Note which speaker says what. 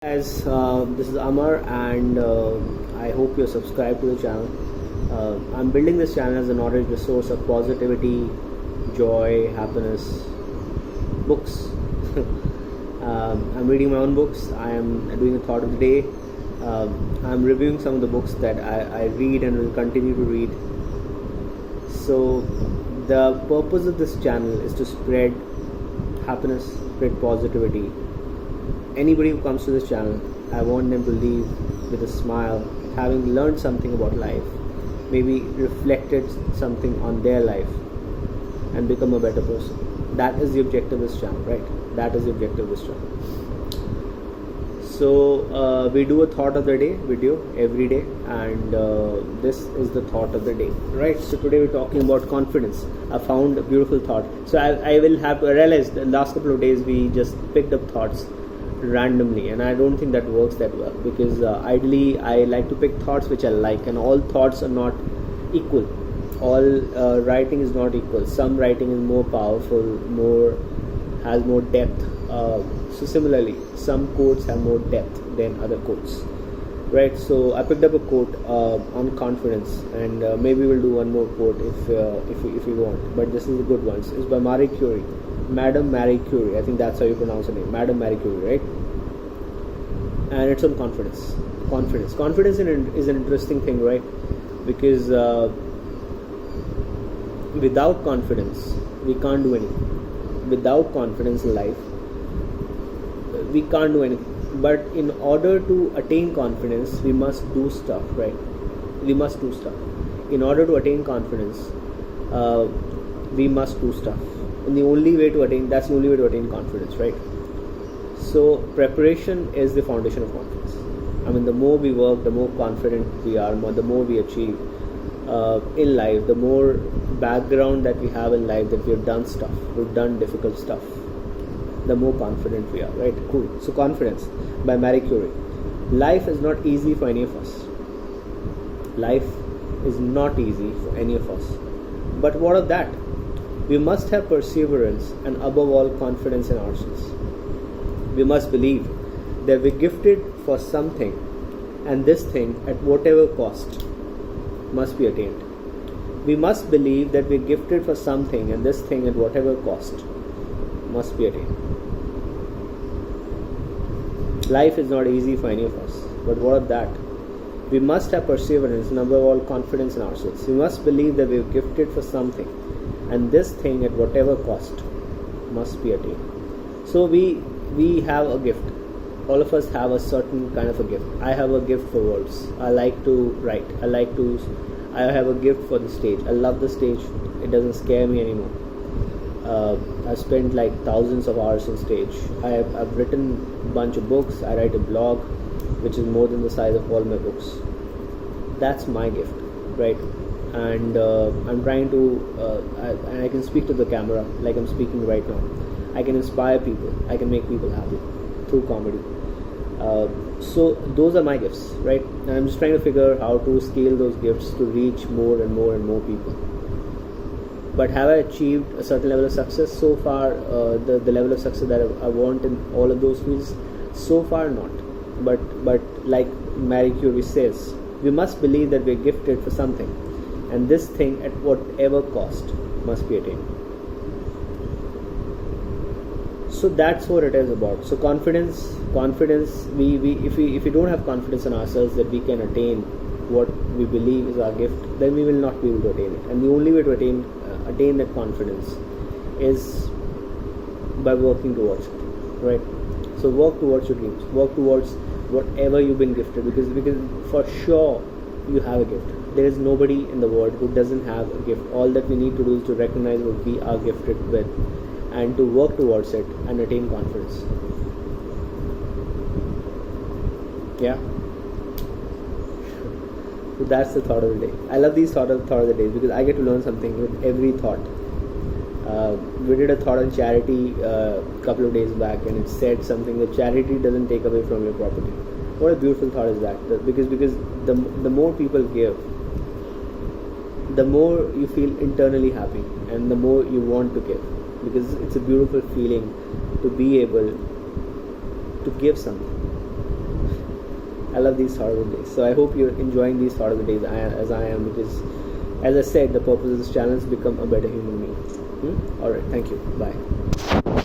Speaker 1: Guys, this is Amar, and I hope you're subscribed to the channel. I'm building this channel as a knowledge resource of positivity, joy, happiness, books. I'm reading my own books. I am doing a thought of the day. I'm reviewing some of the books that I read and will continue to read. So, the purpose of this channel is to spread happiness, spread positivity. Anybody who comes to this channel, I want them to leave with a smile, having learned something about life, maybe reflected something on their life, and become a better person. That is the objective of this channel, right? That is the objective of this channel. So we do a thought of the day video every day, and this is the thought of the day, right? So today we're talking about confidence. I found a beautiful thought. So I will have to realize the last couple of days we just picked up thoughts randomly, and I don't think that works that well, because ideally I like to pick thoughts which I like, and all thoughts are not equal. All writing is not equal. Some writing is more powerful, has more depth. So similarly, some quotes have more depth than other quotes, right? So I picked up a quote on confidence, and maybe we'll do one more quote if you want. But this is a good one. It's by Marie Curie, Madame Marie Curie. I think that's how you pronounce her name, Madame Marie Curie, right? And it's on confidence. Confidence is an interesting thing, right? Because without confidence, we can't do anything. Without confidence in life, we can't do anything. But in order to attain confidence, we must do stuff, right? We must do stuff. In order to attain confidence, we must do stuff. And that's the only way to attain confidence, right? So preparation is the foundation of confidence. I mean, the more we work, the more confident we are, the more we achieve in life, the more background that we have in life, that we've done difficult stuff, the more confident we are, right? Cool. So confidence by Marie Curie. Life is not easy for any of us. Life is not easy for any of us. But what of that? We must have perseverance and above all confidence in ourselves. We must believe that we're gifted for something, and this thing at whatever cost must be attained. We must believe that we're gifted for something, and this thing at whatever cost must be attained. Life is not easy for any of us, but what of that? We must have perseverance and above all confidence in ourselves. We must believe that we're gifted for something, and this thing at whatever cost must be attained. So we have a gift. All of us have a certain kind of a gift. I have a gift for words. I like to write. I have a gift for the stage. I love the stage. It doesn't scare me anymore. I've spent like thousands of hours on stage. I've written a bunch of books. I write a blog which is more than the size of all my books. That's my gift, right? And I'm trying to I can speak to the camera like I'm speaking right now. I can inspire people. I can make people happy through comedy. So those are my gifts, right? And I'm just trying to figure how to scale those gifts to reach more and more and more people. But have I achieved a certain level of success so far? The level of success that I want in all of those fields? So far, not. But like Marie Curie says, we must believe that we're gifted for something, and this thing at whatever cost must be attained. So that's what it is about. So confidence. If we don't have confidence in ourselves that we can attain what we believe is our gift, then we will not be able to attain it. And the only way to attain that confidence is by working towards it, right? So work towards your dreams. Work towards whatever you've been gifted, because for sure you have a gift. There is nobody in the world who doesn't have a gift. All that we need to do is to recognize what we are gifted with, and to work towards it and attain confidence. Yeah. So that's the thought of the day. I love these thought of the day because I get to learn something with every thought. We did a thought on charity a couple of days back, and it said something that charity doesn't take away from your property. What a beautiful thought is that? Because the more people give, the more you feel internally happy, and the more you want to give. Because it's a beautiful feeling to be able to give something. I love these sort of the days. So I hope you're enjoying these sort of the days as I am, because as I said, the purpose of this channel is to become a better human being. Alright, thank you. Bye.